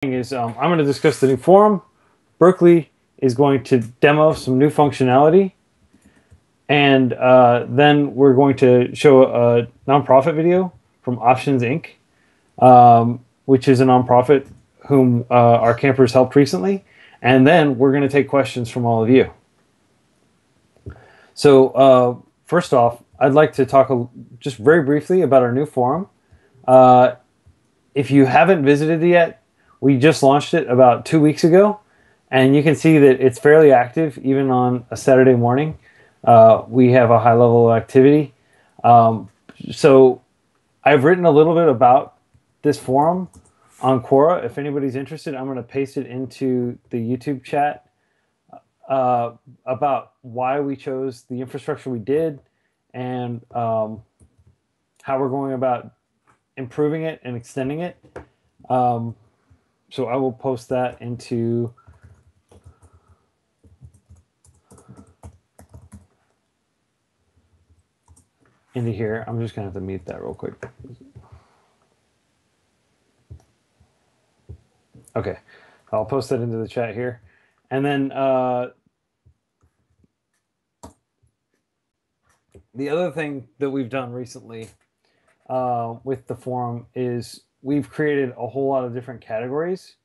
Is I'm going to discuss the new forum. Berkeley is going to demo some new functionality, and then we're going to show a nonprofit video from Options Inc., which is a nonprofit whom our campers helped recently. And then we're going to take questions from all of you. So first off, I'd like to talk just very briefly about our new forum. If you haven't visited it yet, we just launched it about 2 weeks ago, and you can see that it's fairly active even on a Saturday morning. We have a high level of activity. So I've written a little bit about this forum on Quora. If anybody's interested, I'm going to paste it into the YouTube chat about why we chose the infrastructure we did and how we're going about improving it and extending it. So I will post that into here. I'm just gonna have to mute that real quick. Okay, I'll post that into the chat here. And then the other thing that we've done recently with the forum is we've created a whole lot of different categories.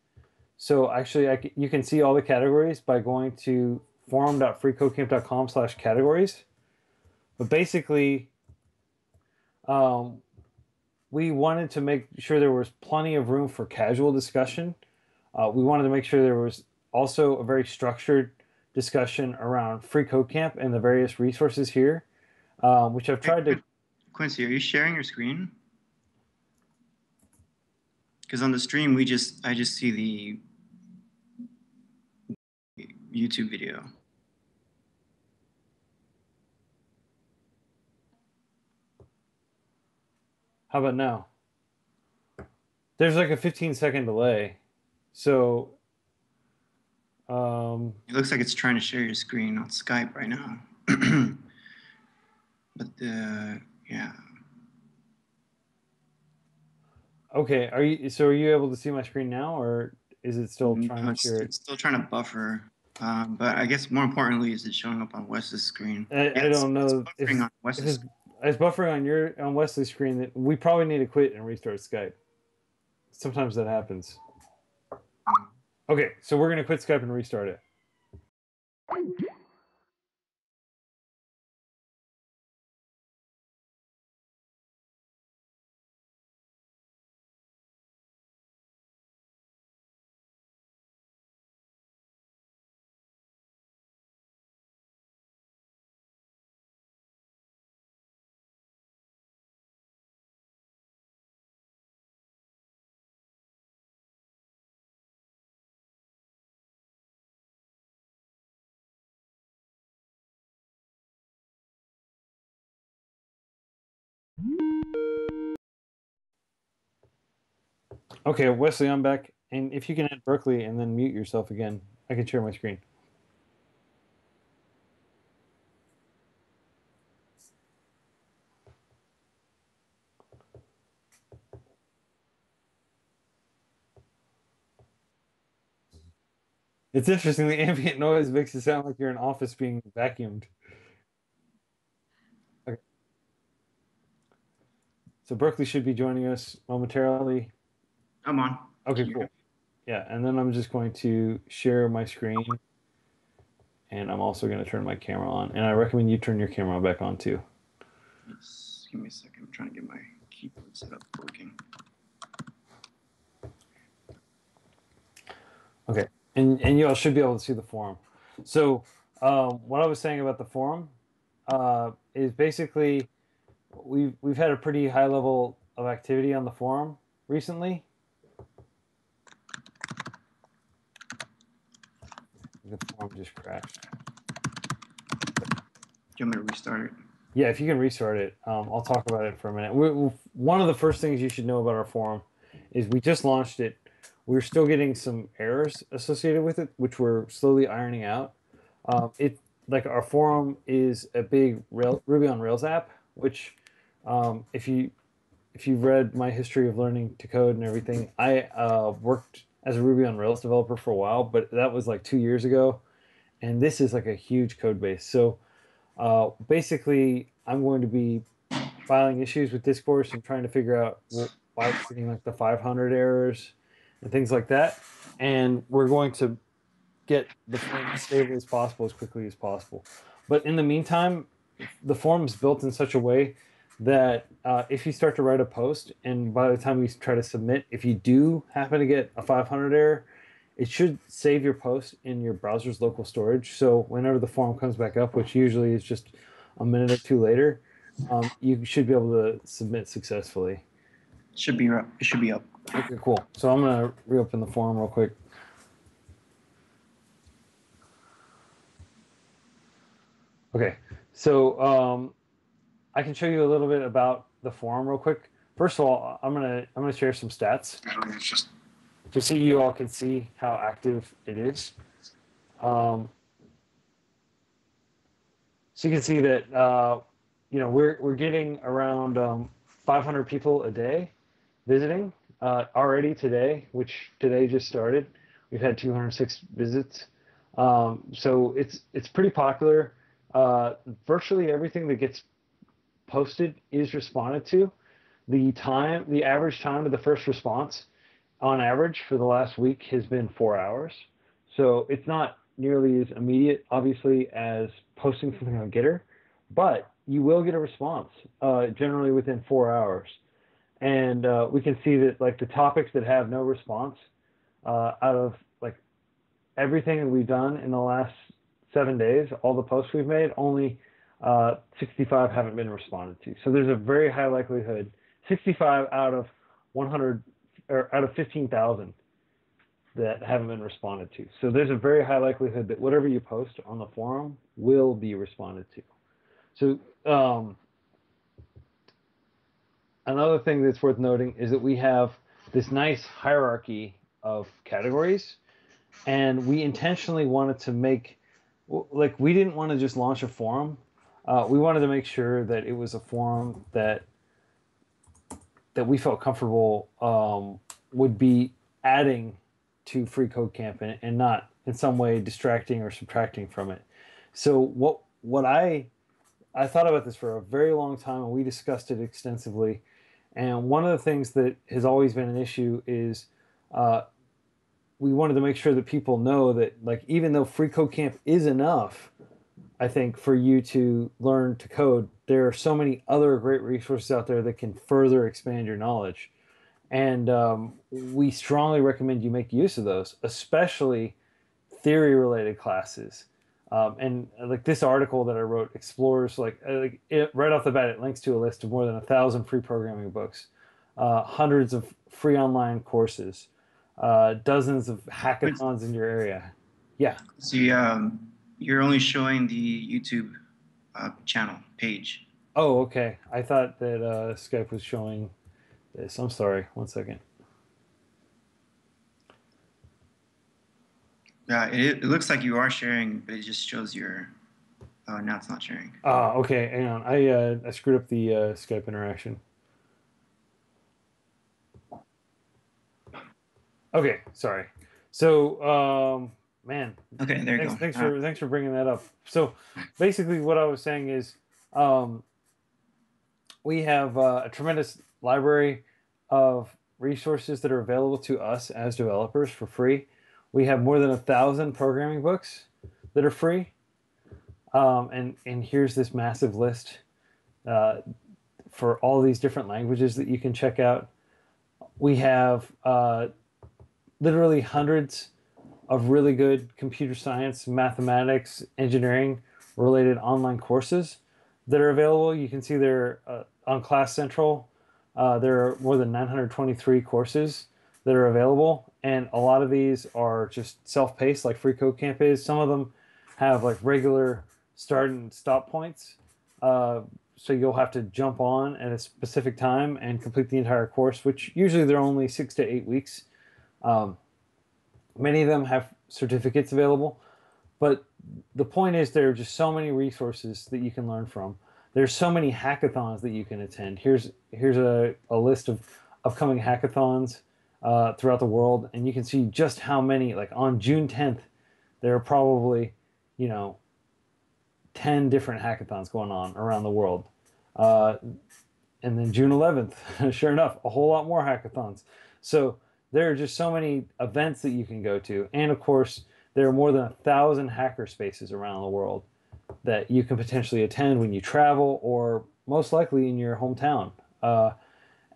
So actually, you can see all the categories by going to forum.freecodecamp.com/categories. But basically, we wanted to make sure there was plenty of room for casual discussion. We wanted to make sure there was also a very structured discussion around freeCodeCamp and the various resources here, which I've tried to... Quincy, are you sharing your screen? Because on the stream, I just see the YouTube video. How about now? There's like a 15-second delay. So it looks like it's trying to share your screen on Skype right now. But yeah. Okay, are you able to see my screen now, or is it still trying to share it? It's still trying to buffer. But I guess more importantly, is it showing up on Wes's screen? I don't know if it's buffering on Wesley's screen. That we probably need to quit and restart Skype. Sometimes that happens. Okay, so we're gonna quit Skype and restart it. Okay, Wesley, I'm back. And if you can add Berkeley and then mute yourself again, I can share my screen. It's interesting. The ambient noise makes it sound like you're in an office being vacuumed. Okay. So Berkeley should be joining us momentarily. I'm on. Okay, cool. Yeah, and then I'm just going to share my screen. And I'm also going to turn my camera on. And I recommend you turn your camera back on too. Yes. Give me a second. I'm trying to get my keyboard set up working. Okay, and you all should be able to see the forum. So what I was saying about the forum is basically we've had a pretty high level of activity on the forum recently. The forum just crashed. Do you want me to restart it? Yeah, if you can restart it, I'll talk about it for a minute. One of the first things you should know about our forum is we just launched it. We're still getting some errors associated with it, which we're slowly ironing out. Like our forum is a big Ruby on Rails app, which if you've read my history of learning to code and everything, I worked as a Ruby on Rails developer for a while, but that was like 2 years ago. And this is like a huge code base. So basically, I'm going to be filing issues with Discourse and trying to figure out why it's getting like the 500 errors and things like that. And we're going to get the form as stable as possible, as quickly as possible. But in the meantime, the form is built in such a way that if you start to write a post and by the time you try to submit, if you do happen to get a 500 error, it should save your post in your browser's local storage. So whenever the form comes back up, which usually is just a minute or two later, you should be able to submit successfully. Should be up. It should be up. Okay, cool. So I'm going to reopen the forum real quick. Okay, so I can show you a little bit about the forum real quick. First of all, I'm gonna share some stats just so you all can see how active it is. So you can see that we're getting around 500 people a day visiting already today, which today just started. We've had 206 visits, so it's pretty popular. Virtually everything that gets posted is responded to. The average time to the first response, on average for the last week, has been 4 hours. So it's not nearly as immediate, obviously, as posting something on Gitter, but you will get a response generally within 4 hours. And we can see that like the topics that have no response out of like everything that we've done in the last 7 days, all the posts we've made, only 65 haven't been responded to. So there's a very high likelihood, 65 out of 100 or out of 15,000 that haven't been responded to. So there's a very high likelihood that whatever you post on the forum will be responded to. So another thing that's worth noting is that we have this nice hierarchy of categories, and we intentionally wanted to make, like, we didn't want to just launch a forum. We wanted to make sure that it was a forum that we felt comfortable would be adding to freeCodeCamp and not in some way distracting or subtracting from it. So what I thought about this for a very long time, and we discussed it extensively. And one of the things that has always been an issue is we wanted to make sure that people know that, like, even though freeCodeCamp is enough, I think, for you to learn to code, there are so many other great resources out there that can further expand your knowledge. And we strongly recommend you make use of those, especially theory-related classes. And like this article that I wrote explores, right off the bat, it links to a list of more than 1,000 free programming books, hundreds of free online courses, dozens of hackathons in your area. Yeah. See, you're only showing the YouTube channel page. Oh, okay. I thought that Skype was showing this. I'm sorry. 1 second. Yeah, it looks like you are sharing, but it just shows your. Oh, now it's not sharing. Okay. Hang on. I screwed up the Skype interaction. Okay. Sorry. So, man. Okay, there you go. Thanks for bringing that up. So, basically, what I was saying is, we have a tremendous library of resources that are available to us as developers for free. We have more than 1,000 programming books that are free. And here's this massive list for all these different languages that you can check out. We have literally hundreds of really good computer science, mathematics, engineering related online courses that are available. You can see they're on Class Central. There are more than 923 courses that are available, and a lot of these are just self-paced, like freeCodeCamp is. Some of them have like regular start and stop points, so you'll have to jump on at a specific time and complete the entire course, which usually they're only 6 to 8 weeks. Many of them have certificates available, but the point is there are just so many resources that you can learn from. There's so many hackathons that you can attend. Here's a list of upcoming hackathons. throughout the world, and you can see just how many. Like on June 10th, there are probably, you know, 10 different hackathons going on around the world. Uh, and then June 11th, sure enough, a whole lot more hackathons. So there are just so many events that you can go to. And of course, there are more than 1,000 hacker spaces around the world that you can potentially attend when you travel, or most likely in your hometown.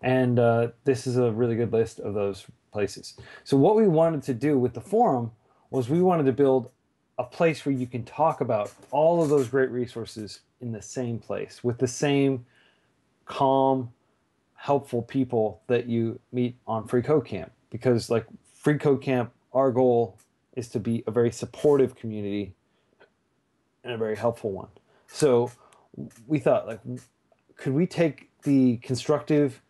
And this is a really good list of those places. So what we wanted to do with the forum was we wanted to build a place where you can talk about all of those great resources in the same place with the same calm, helpful people that you meet on Free Code Camp. Because like Free Code Camp, our goal is to be a very supportive community and a very helpful one. So we thought, like, could we take the constructive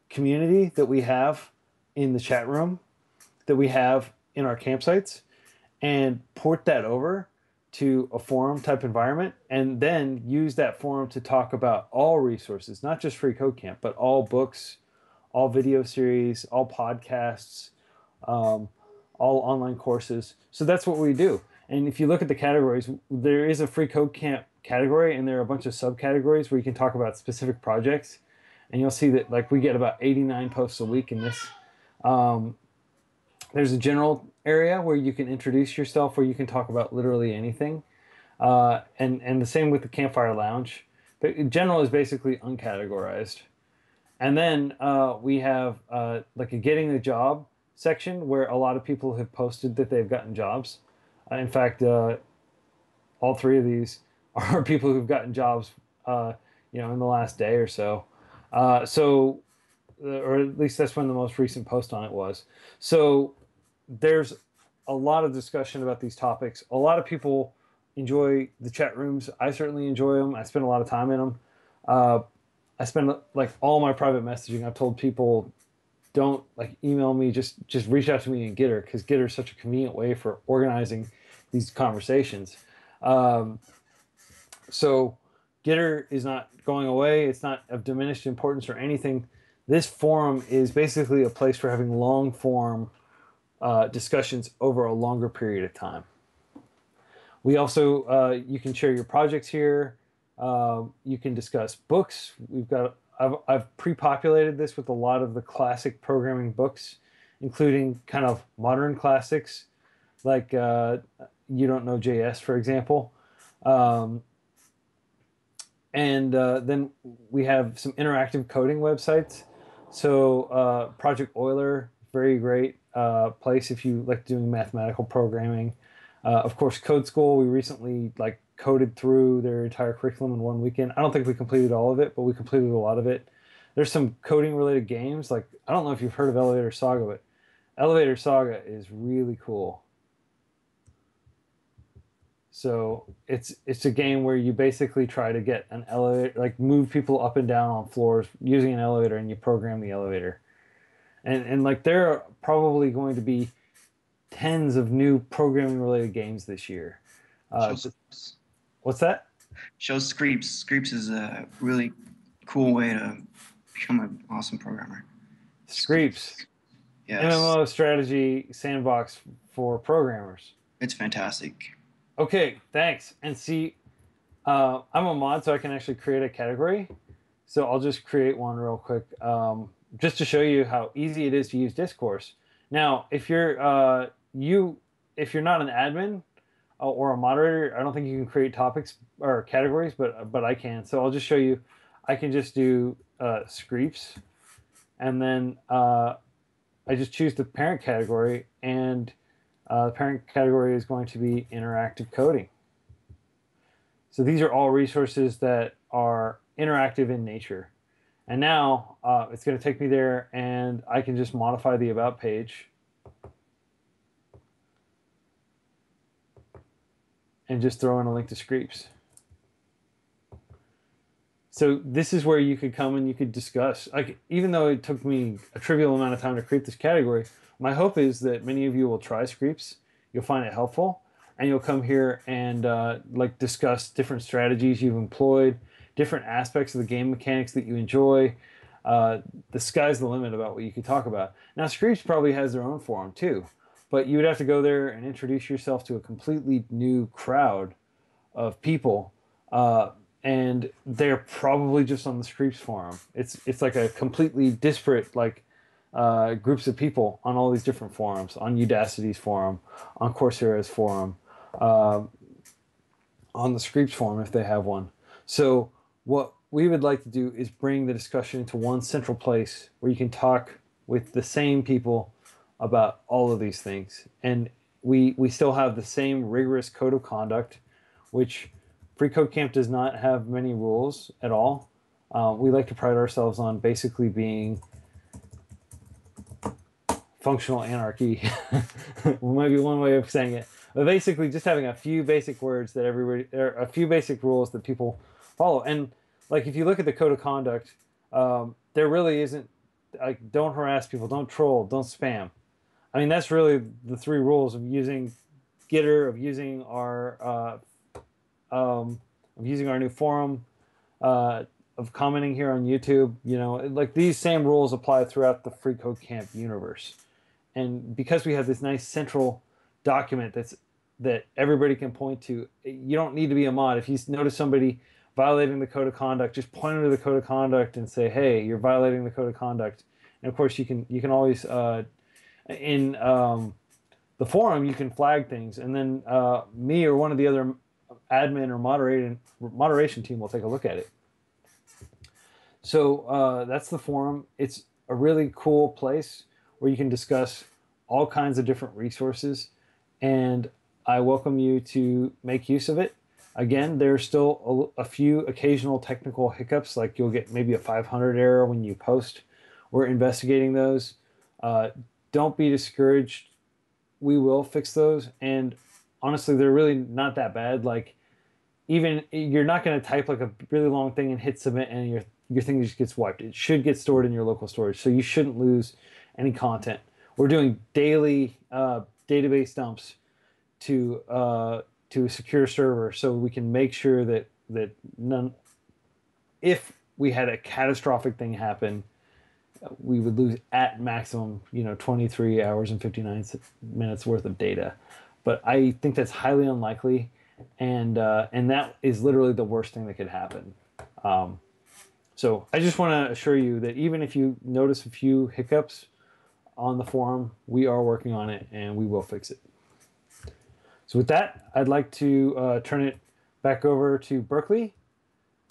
community that we have in the chat room, that we have in our campsites, and port that over to a forum type environment, and then use that forum to talk about all resources, not just Free Code Camp, but all books, all video series, all podcasts, all online courses. So that's what we do. And if you look at the categories, there is a Free Code Camp category, and there are a bunch of subcategories where you can talk about specific projects. And you'll see that like we get about 89 posts a week in this. There's a general area where you can introduce yourself, where you can talk about literally anything. And the same with the Campfire Lounge. But general is basically uncategorized. And then we have like a Getting the Job section where a lot of people have posted that they've gotten jobs. In fact, all three of these are people who've gotten jobs, in the last day or so. Or at least that's when the most recent post on it was. So there's a lot of discussion about these topics. A lot of people enjoy the chat rooms. I certainly enjoy them. I spend a lot of time in them. I spend like all my private messaging. I've told people, don't like email me. Just reach out to me in Gitter, because Gitter is such a convenient way for organizing these conversations. So Gitter is not going away. It's not of diminished importance or anything. This forum is basically a place for having long form discussions over a longer period of time. We also, you can share your projects here. You can discuss books. I've pre-populated this with a lot of the classic programming books, including kind of modern classics like You Don't Know JS, for example. And then we have some interactive coding websites. So Project Euler, very great place if you like doing mathematical programming. Of course, Code School, we recently like coded through their entire curriculum in one weekend. I don't think we completed all of it, but we completed a lot of it. There's some coding related games. Like, I don't know if you've heard of Elevator Saga, but Elevator Saga is really cool. So it's a game where you basically try to get an elevator, like move people up and down on floors using an elevator, and you program the elevator. And like there are probably going to be tens of new programming related games this year. What's that? Shows Screeps. Screeps is a really cool way to become an awesome programmer. Screeps. Yes. MMO strategy sandbox for programmers. It's fantastic. Okay, thanks. And see, I'm a mod, so I can actually create a category. So I'll just create one real quick, just to show you how easy it is to use Discourse. Now, if you're not an admin or a moderator, I don't think you can create topics or categories, but I can. So I'll just show you. I can just do Screeps, and then I just choose the parent category, and the parent category is going to be interactive coding. So these are all resources that are interactive in nature. And now it's going to take me there, and I can just modify the About page and just throw in a link to Screeps. So this is where you could come and you could discuss. Like, even though it took me a trivial amount of time to create this category, my hope is that many of you will try Screeps. You'll find it helpful, and you'll come here and like discuss different strategies you've employed, different aspects of the game mechanics that you enjoy. The sky's the limit about what you can talk about. Now, Screech probably has their own forum too, but you would have to go there and introduce yourself to a completely new crowd of people, and they're probably just on the Screech forum. It's like a completely disparate groups of people on all these different forums, on Udacity's forum, on Coursera's forum, uh, on the Screech forum if they have one. So what we would like to do is bring the discussion into one central place where you can talk with the same people about all of these things. And we still have the same rigorous code of conduct, which FreeCodeCamp does not have many rules at all. We like to pride ourselves on basically being functional anarchy. Might be one way of saying it, but basically just having a few basic words that everybody, or a few basic rules that people follow. And like if you look at the code of conduct, there really isn't like don't harass people, don't troll, don't spam. I mean that's really the three rules of using Gitter, of using our new forum, of commenting here on YouTube. You know, like these same rules apply throughout the FreeCodeCamp universe. And because we have this nice central document that everybody can point to, you don't need to be a mod. If you notice somebody violating the code of conduct, just point them to the code of conduct and say, "Hey, you're violating the code of conduct." And of course, you can always in the forum you can flag things, and then me or one of the other admin or moderation team will take a look at it. So that's the forum. It's a really cool place where you can discuss all kinds of different resources, and I welcome you to make use of it. Again, there's still a few occasional technical hiccups, like you'll get maybe a 500 error when you post. We're investigating those. Don't be discouraged. We will fix those, and honestly, they're really not that bad. Like even you're not going to type like a really long thing and hit submit and your thing just gets wiped. It should get stored in your local storage, so you shouldn't lose any content. We're doing daily database dumps to a secure server, so we can make sure that none. If we had a catastrophic thing happen, we would lose at maximum, 23 hours and 59 minutes worth of data. But I think that's highly unlikely, and that is literally the worst thing that could happen. So I just want to assure you that even if you notice a few hiccups on the forum, we are working on it and we will fix it. So with that, I'd like to turn it back over to Berkeley.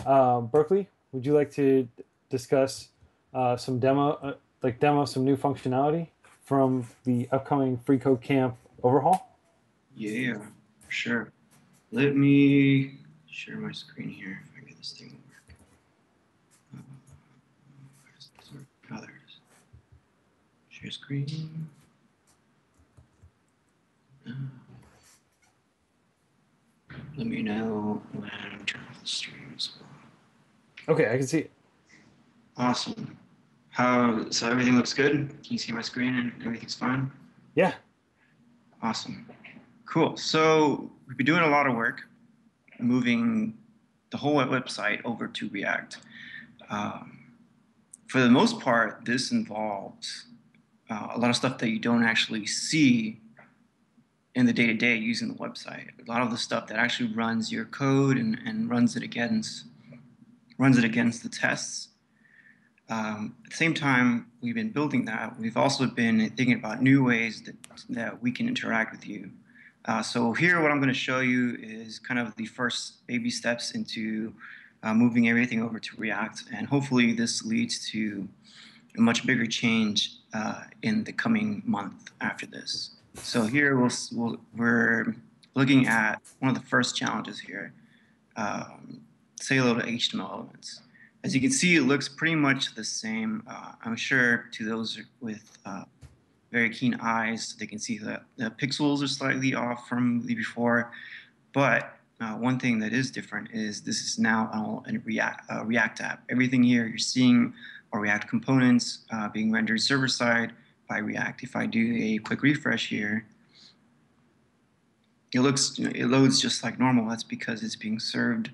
Berkeley, would you like to discuss some demo some new functionality from the upcoming FreeCodeCamp overhaul? Yeah, for sure. Let me share my screen here if I get this thing to work. Oh, there it is. Share screen. Let me know when I'm turning off the stream as well. Okay, I can see it. Awesome. So everything looks good? Can you see my screen and everything's fine? Yeah. Awesome. Cool. So we've been doing a lot of work moving the whole website over to React. For the most part, this involves a lot of stuff that you don't actually see in the day-to-day using the website. A lot of the stuff that actually runs your code and runs it against the tests. At the same time we've been building that, we've also been thinking about new ways that we can interact with you. So here what I'm going to show you is kind of the first baby steps into moving everything over to React, and hopefully this leads to a much bigger change in the coming month after this. So here we're looking at one of the first challenges here, say hello to HTML elements. As you can see, it looks pretty much the same. I'm sure to those with very keen eyes, they can see that the pixels are slightly off from the before. But one thing that is different is this is now a React app. Everything here you're seeing are React components being rendered server-side by React. If I do a quick refresh here, it loads just like normal. That's because it's being served,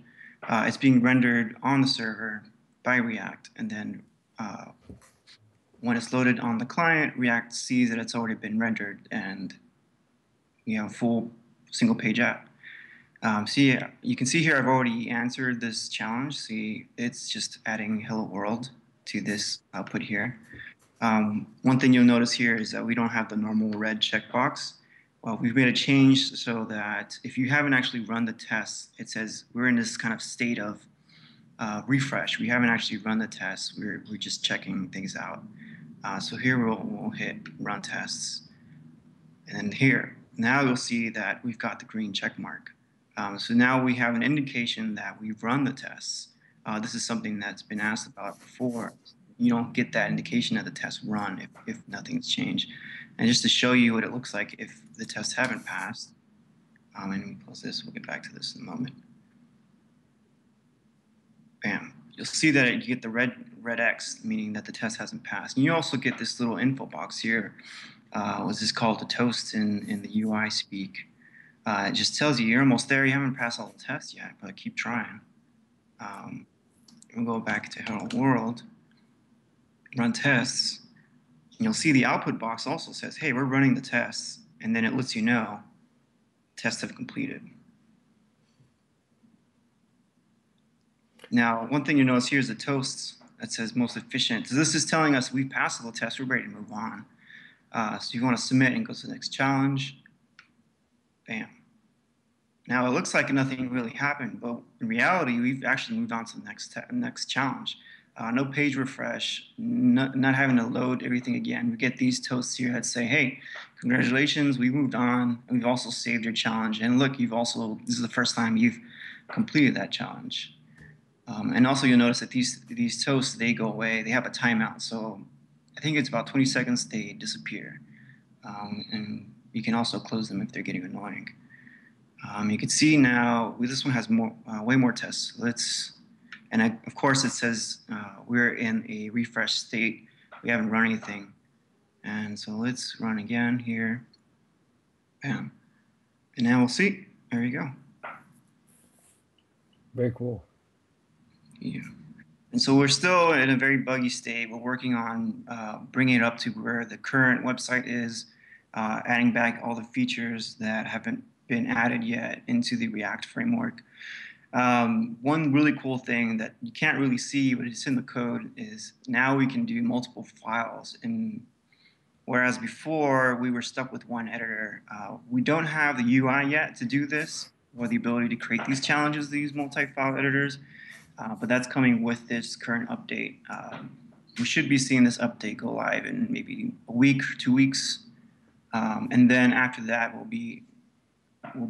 it's being rendered on the server by React, and then uh, when it's loaded on the client, React sees that it's already been rendered and you have a full single page app. See, you can see here I've already answered this challenge. See, it's just adding hello world to this output here. One thing you'll notice here is that we don't have the normal red checkbox. Well, we've made a change so that if you haven't actually run the test, it says we're in this kind of state of refresh. We haven't actually run the test. We're just checking things out. So here we'll hit run tests. And then here, now you'll see that we've got the green check mark. So now we have an indication that we've run the tests. This is something that's been asked about before. You don't get that indication of the test run if nothing's changed. And just to show you what it looks like if the tests haven't passed, and we close this, we'll get back to this in a moment. Bam. You'll see that you get the red X, meaning that the test hasn't passed. And you also get this little info box here. What's this called, the toast in the UI speak. It just tells you you're almost there. You haven't passed all the tests yet, but keep trying. We'll go back to hello world, run tests. And you'll see the output box also says, hey, we're running the tests. And then it lets you know tests have completed. Now, one thing you notice here is the toast that says most efficient. So this is telling us we've passed all the tests. We're ready to move on. So you want to submit and go to the next challenge. Bam. Now it looks like nothing really happened, but in reality, we've actually moved on to the next challenge. No page refresh, not having to load everything again. We get these toasts here that say, hey, congratulations, we moved on. And we've also saved your challenge. And look, this is the first time you've completed that challenge. And also you'll notice that these toasts, they go away. They have a timeout. So I think it's about 20 seconds, they disappear. And you can also close them if they're getting annoying. You can see now this one has way more tests. Of course it says we're in a refresh state. We haven't run anything. And so let's run again here. Bam. And now we'll see. There you go. Very cool. Yeah. And so we're still in a very buggy state. We're working on bringing it up to where the current website is, adding back all the features that haven't been added yet into the React framework. One really cool thing that you can't really see, but it's in the code, is now we can do multiple files. And whereas before we were stuck with one editor, we don't have the UI yet to do this, or the ability to create these challenges, these multi-file editors. But that's coming with this current update. We should be seeing this update go live in maybe a week or 2 weeks. And then after that, we'll be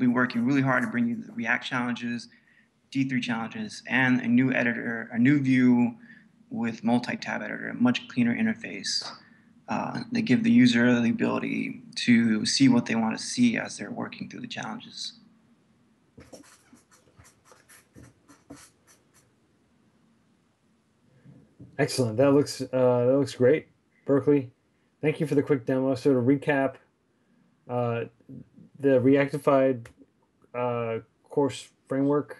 working really hard to bring you the React challenges, D3 challenges, and a new editor, a new view with multi-tab editor, a much cleaner interface. They give the user the ability to see what they want to see as they're working through the challenges. Excellent. That looks great, Berkeley. Thank you for the quick demo. So to recap, the Reactified course framework,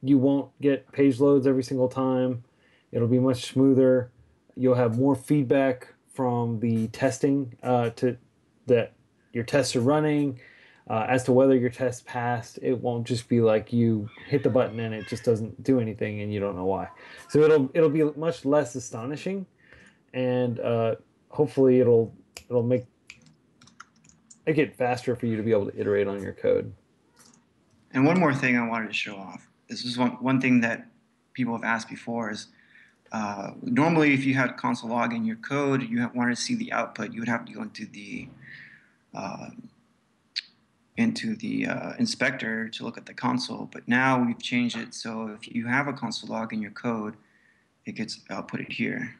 you won't get page loads every single time. It'll be much smoother. You'll have more feedback from the testing that your tests are running. As to whether your test passed, it won't just be like you hit the button and it just doesn't do anything and you don't know why. So it'll be much less astonishing, and hopefully it'll make it faster for you to be able to iterate on your code. And one more thing I wanted to show off. This is one thing that people have asked before is normally if you had console log in your code, you wanted to see the output, you would have to go into the inspector to look at the console. But now we've changed it so if you have a console log in your code, it gets outputted here.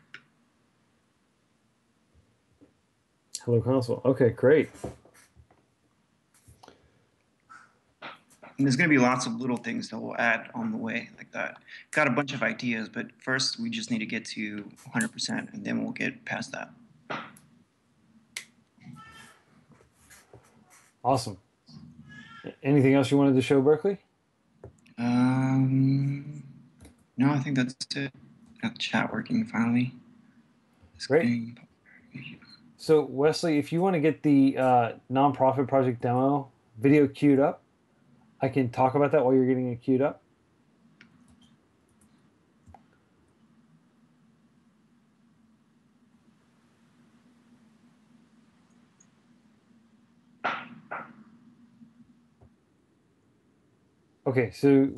Hello console. Okay, great. And there's going to be lots of little things that we'll add on the way like that. Got a bunch of ideas, but first we just need to get to 100%, and then we'll get past that. Awesome. Anything else you wanted to show, Berkeley? No, I think that's it. Got the chat working finally. Great. So Wesley, if you want to get the nonprofit project demo video queued up, I can talk about that while you're getting it queued up. Okay, so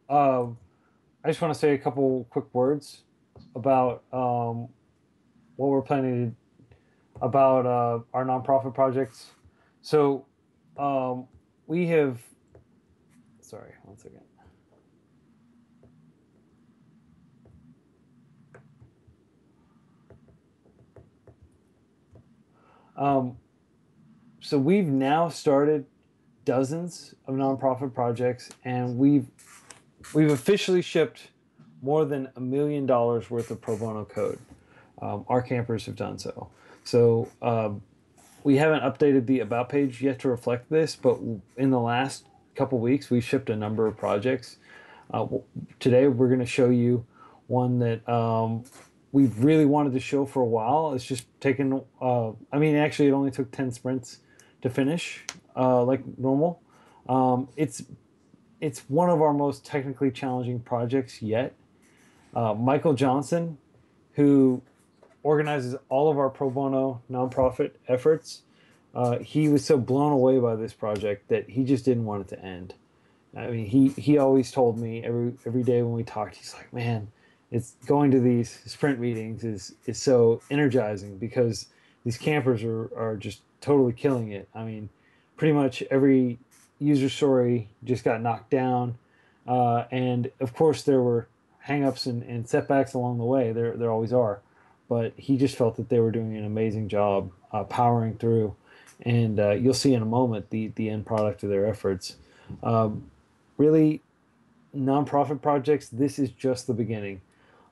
I just want to say a couple quick words about what we're planning to, about our nonprofit projects. So we have, sorry, one second. So we've now started dozens of nonprofit projects, and we've officially shipped more than $1 million worth of pro bono code. Our campers have done so. So we haven't updated the about page yet to reflect this, but in the last couple weeks, we shipped a number of projects. Today, we're going to show you one that we've really wanted to show for a while. It's just taken, actually, it only took 10 sprints to finish, like normal. It's one of our most technically challenging projects yet. Michael Johnson, who organizes all of our pro bono nonprofit efforts, he was so blown away by this project that he just didn't want it to end. I mean, he always told me every day when we talked, he's like, man, it's going to these sprint meetings is so energizing because these campers are just totally killing it. I mean, pretty much every user story just got knocked down, and of course there were hangups and setbacks along the way. There always are, but he just felt that they were doing an amazing job powering through, and you'll see in a moment the end product of their efforts. Really, nonprofit projects, this is just the beginning.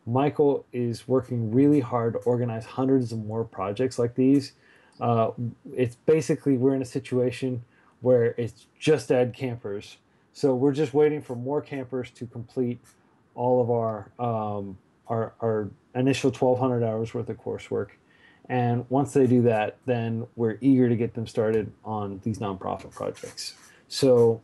Michael is working really hard to organize hundreds of more projects like these. It's basically, we're in a situation where it's just add campers. So we're just waiting for more campers to complete all of our initial 1,200 hours worth of coursework. And once they do that, then we're eager to get them started on these nonprofit projects. So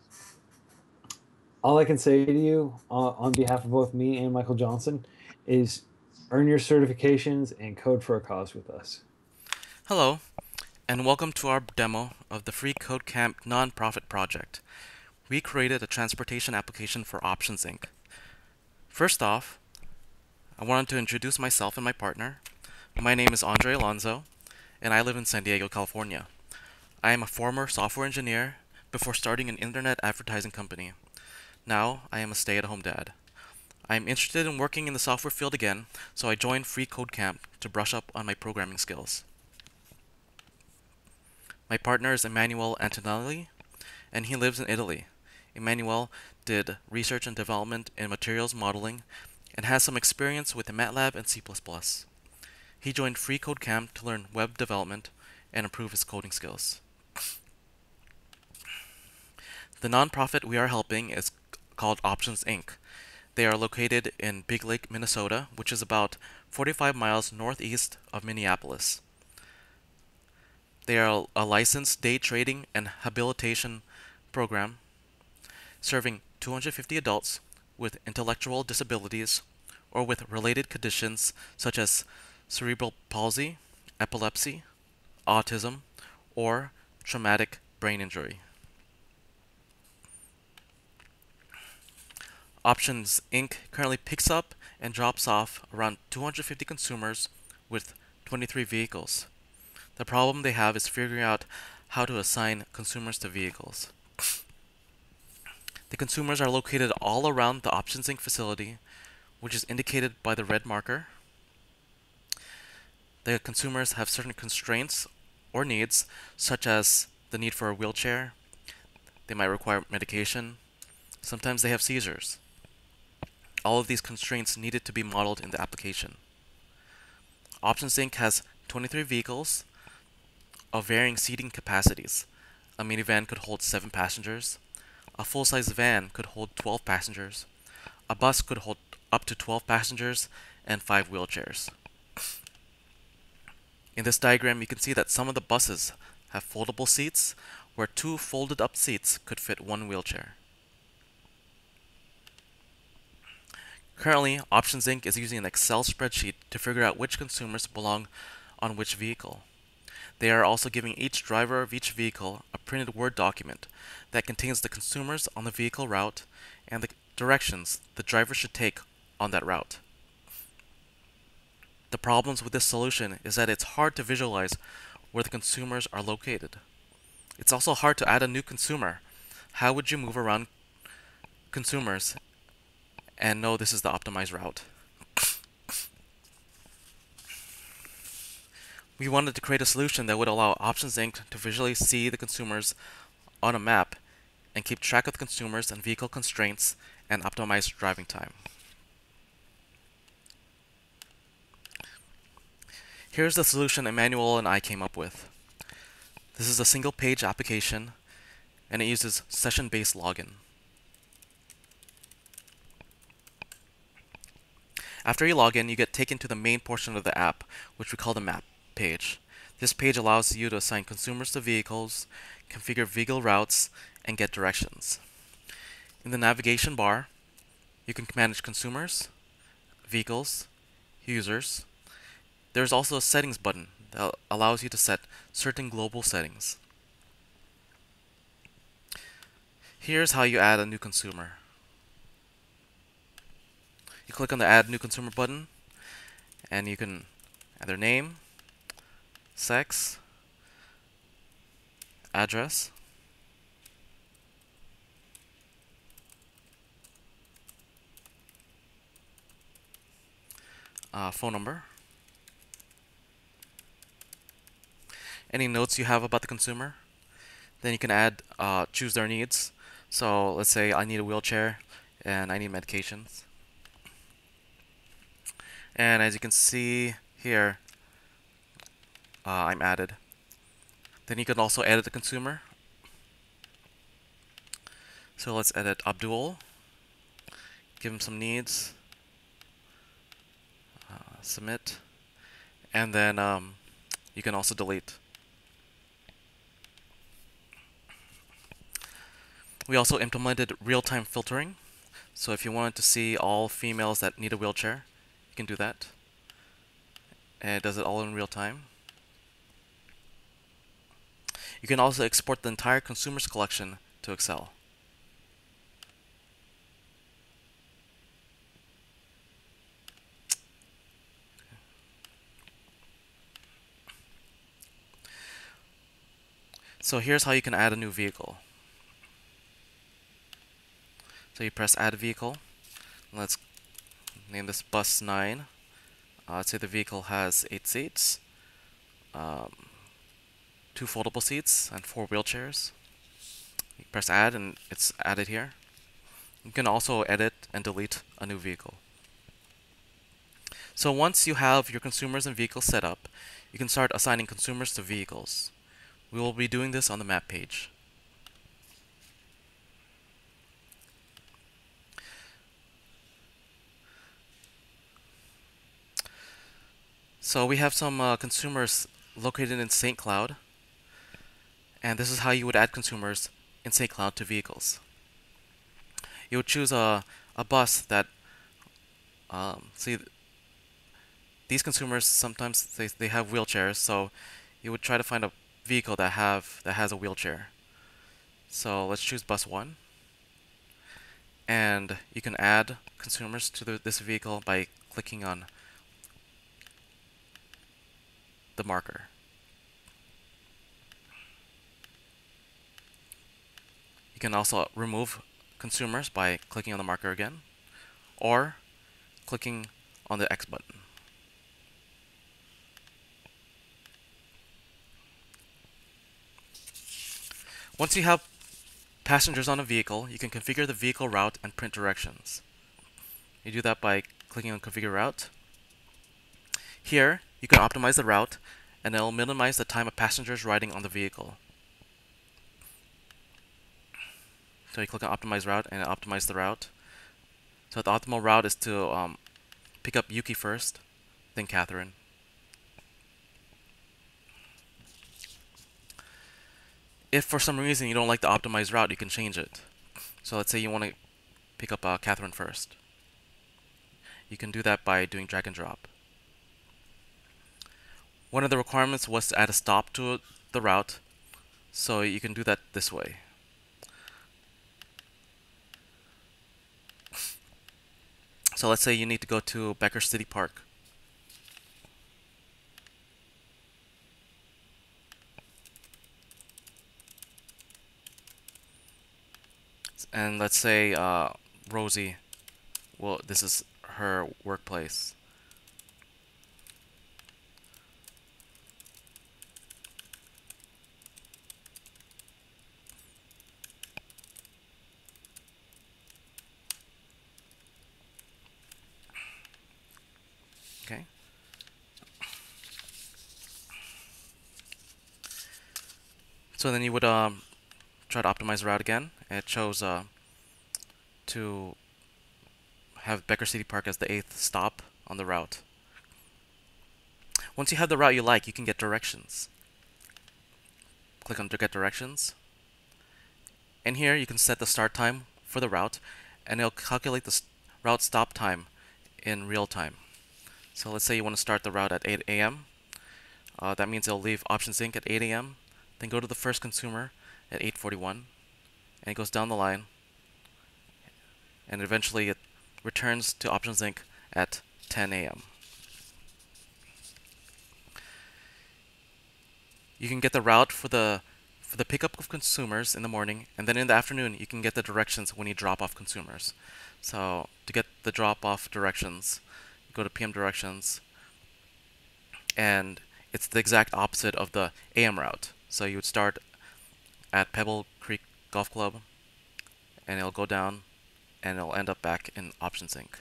all I can say to you on behalf of both me and Michael Johnson is earn your certifications and code for a cause with us. Hello, and welcome to our demo of the freeCodeCamp nonprofit project. We created a transportation application for Options Inc. First off, I wanted to introduce myself and my partner. My name is Andre Alonso, and I live in San Diego, California. I am a former software engineer before starting an internet advertising company. Now, I am a stay-at-home dad. I am interested in working in the software field again, so I joined freeCodeCamp to brush up on my programming skills. My partner is Emmanuel Antonelli, and he lives in Italy. Emmanuel did research and development in materials modeling and has some experience with MATLAB and C++. He joined freeCodeCamp to learn web development and improve his coding skills. The nonprofit we are helping is called Options Inc. They are located in Big Lake, Minnesota, which is about 45 miles northeast of Minneapolis. They are a licensed day trading and habilitation program serving 250 adults with intellectual disabilities or with related conditions such as cerebral palsy, epilepsy, autism, or traumatic brain injury. Options Inc. currently picks up and drops off around 250 consumers with 23 vehicles. The problem they have is figuring out how to assign consumers to vehicles. The consumers are located all around the Options Inc. facility, which is indicated by the red marker. The consumers have certain constraints or needs, such as the need for a wheelchair. They might require medication. Sometimes they have seizures. All of these constraints needed to be modeled in the application. Options Inc. has 23 vehicles of varying seating capacities. A minivan could hold 7 passengers. A full-size van could hold 12 passengers. A bus could hold up to 12 passengers, and 5 wheelchairs. In this diagram, you can see that some of the buses have foldable seats, where 2 folded up seats could fit 1 wheelchair. Currently, Options Inc. is using an Excel spreadsheet to figure out which consumers belong on which vehicle. They are also giving each driver of each vehicle a printed Word document that contains the consumers on the vehicle route and the directions the driver should take on that route. The problems with this solution is that it's hard to visualize where the consumers are located. It's also hard to add a new consumer. How would you move around consumers and know this is the optimized route? We wanted to create a solution that would allow Options Inc. to visually see the consumers on a map and keep track of the consumers and vehicle constraints and optimize driving time. Here's the solution Emmanuel and I came up with. This is a single-page application, and it uses session-based login. After you log in, you get taken to the main portion of the app, which we call the map page. This page allows you to assign consumers to vehicles, configure vehicle routes, and get directions. In the navigation bar, you can manage consumers, vehicles, users. There's also a settings button that allows you to set certain global settings. Here's how you add a new consumer. You click on the Add New Consumer button, and you can add their name, sex, address, phone number, any notes you have about the consumer. Then you can add, choose their needs. So let's say I need a wheelchair and I need medications. And as you can see here, I'm added. Then you can also edit the consumer. So let's edit Abdul, give him some needs, submit, and then you can also delete. We also implemented real-time filtering. So if you wanted to see all females that need a wheelchair, you can do that. And it does it all in real time. You can also export the entire consumers collection to Excel. So here's how you can add a new vehicle. So you press Add Vehicle. Let's name this Bus 9. Let's say the vehicle has 8 seats, 2 foldable seats, and 4 wheelchairs. You press Add, and it's added here. You can also edit and delete a new vehicle. So once you have your consumers and vehicles set up, you can start assigning consumers to vehicles. We will be doing this on the map page. So we have some consumers located in St. Cloud, and this is how you would add consumers in St. Cloud to vehicles. You would choose a bus that, see, these consumers sometimes they have wheelchairs, so you would try to find a vehicle that has a wheelchair. So let's choose bus 1, and you can add consumers to this vehicle by clicking on the marker. You can also remove consumers by clicking on the marker again, or clicking on the X button. Once you have passengers on a vehicle, you can configure the vehicle route and print directions. You do that by clicking on Configure Route. Here, you can optimize the route, and it will minimize the time of passengers riding on the vehicle. So you click on Optimize Route, and it optimizes the route. So the optimal route is to pick up Yuki first, then Catherine. If for some reason you don't like the optimized route, you can change it. So let's say you want to pick up Catherine first. You can do that by doing drag and drop. One of the requirements was to add a stop to the route, so you can do that this way. So let's say you need to go to Becker City Park. And let's say Rosie, well, this is her workplace. Okay. So then you would try to optimize the route again, and it chose to have Becker City Park as the 8th stop on the route. Once you have the route you like, you can get directions. Click on Get Directions. And here you can set the start time for the route, and it'll calculate the route stop time in real time. So let's say you want to start the route at 8 a.m. That means it'll leave Options Inc. at 8 a.m., then go to the first consumer at 8:41, and it goes down the line, and eventually it returns to Options Inc. at 10 a.m. You can get the route for the pickup of consumers in the morning, and then in the afternoon you can get the directions when you drop off consumers. So to get the drop off directions, you go to PM directions, and it's the exact opposite of the AM route. So you would start at Pebble Creek Golf Club, and it'll go down, and it'll end up back in Options Inc.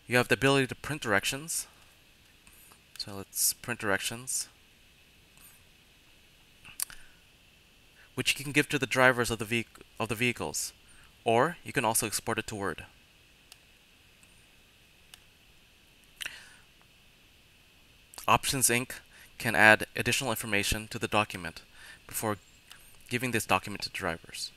You have the ability to print directions. So let's print directions, which you can give to the drivers of the vehicles, or you can also export it to Word. Options Inc. can add additional information to the document before giving this document to drivers.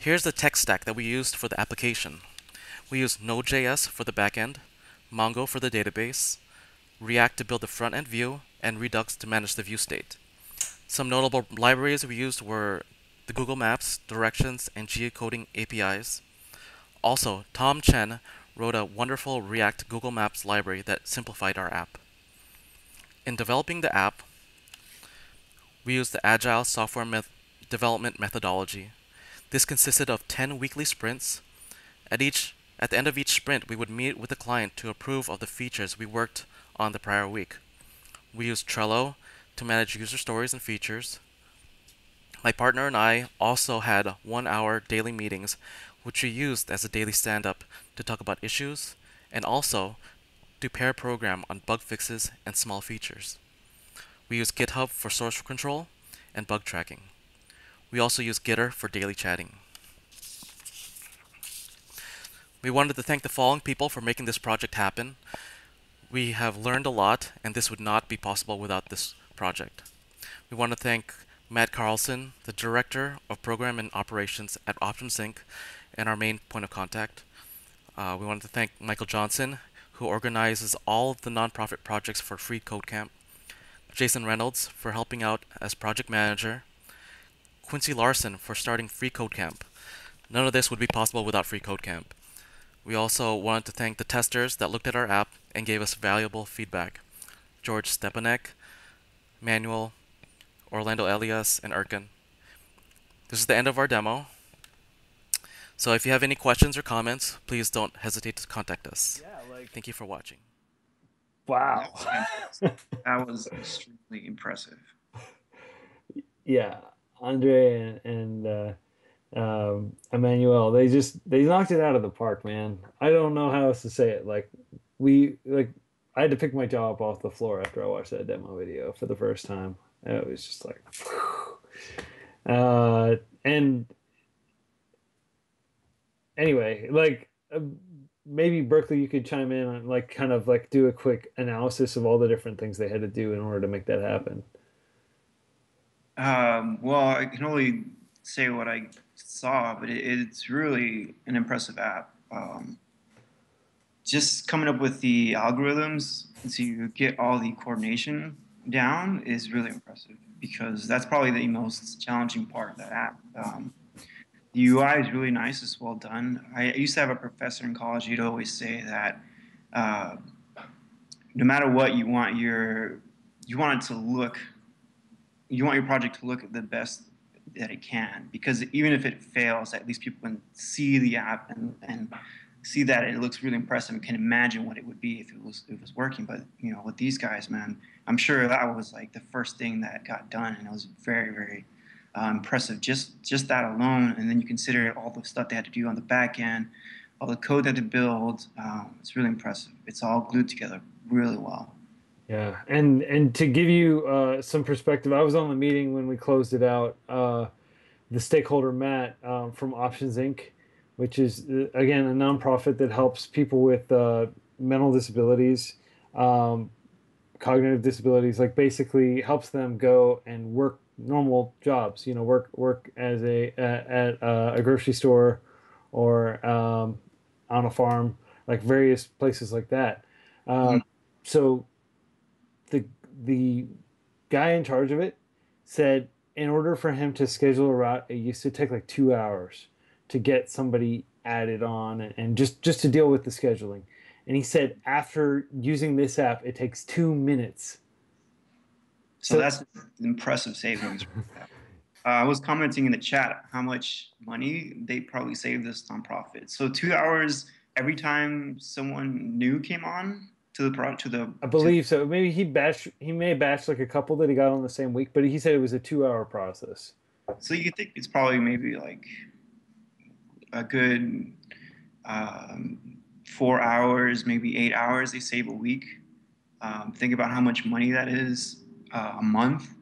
Here's the tech stack that we used for the application. We used Node.js for the backend, Mongo for the database, React to build the front-end view, and Redux to manage the view state. Some notable libraries we used were the Google Maps, Directions, and Geocoding APIs. Also, Tom Chen wrote a wonderful React Google Maps library that simplified our app. In developing the app, we used the Agile software development methodology. This consisted of 10 weekly sprints. At the end of each sprint, we would meet with the client to approve of the features we worked on the prior week. We used Trello to manage user stories and features. My partner and I also had 1-hour daily meetings, which we used as a daily stand-up to talk about issues and also to pair program on bug fixes and small features. We used GitHub for source control and bug tracking. We also used Gitter for daily chatting. We wanted to thank the following people for making this project happen. We have learned a lot, and this would not be possible without this project. We want to thank Matt Carlson, the Director of Program and Operations at Options Inc., and our main point of contact. We wanted to thank Michael Johnson, who organizes all of the nonprofit projects for freeCodeCamp. Jason Reynolds for helping out as project manager. Quincy Larson for starting freeCodeCamp. None of this would be possible without freeCodeCamp. We also wanted to thank the testers that looked at our app and gave us valuable feedback. George Stepanek, Manuel, Orlando Elias, and Erkin. This is the end of our demo. So if you have any questions or comments, please don't hesitate to contact us. Thank you for watching. Wow. That was extremely impressive. Yeah, Andre and Emmanuel, they knocked it out of the park, man. I don't know how else to say it. Like we I had to pick my jaw up off the floor after I watched that demo video for the first time. It was just like, and anyway, like maybe Berkeley, you could chime in on like kind of like do a quick analysis of all the different things they had to do in order to make that happen. Well, I can only say what I saw, but it's really an impressive app. Just coming up with the algorithms to get all the coordination down is really impressive because that's probably the most challenging part of that app. The UI is really nice, it's well done. I used to have a professor in college, he'd always say that uh, no matter what you want it to look, you want your project to look the best that it can, because even if it fails, at least people can see the app and see that it looks really impressive and can imagine what it would be if it was working. But with these guys, man, I'm sure that was like the first thing that got done, and it was very, very impressive. Just that alone, and then you consider all the stuff they had to do on the back end, all the code that they build. It's really impressive. It's all glued together really well. Yeah, and to give you some perspective, I was on the meeting when we closed it out. The stakeholder Matt from Options Inc., which is again a nonprofit that helps people with mental disabilities, um, cognitive disabilities, like basically helps them go and work normal jobs. Work as at a grocery store or on a farm, like various places like that. Uh, Mhm. so the guy in charge of it said in order for him to schedule a route, it used to take like 2 hours to get somebody added on and just to deal with the scheduling. And he said after using this app, it takes 2 minutes. So So that's impressive savings. I was commenting in the chat how much money they probably saved this nonprofit. So 2 hours every time someone new came on to the pro I to. believe so. Maybe he may batch like a couple that he got on the same week, but he said it was a 2 hour process. So you think it's probably maybe like a good 4 hours, maybe 8 hours they save a week. Think about how much money that is a month,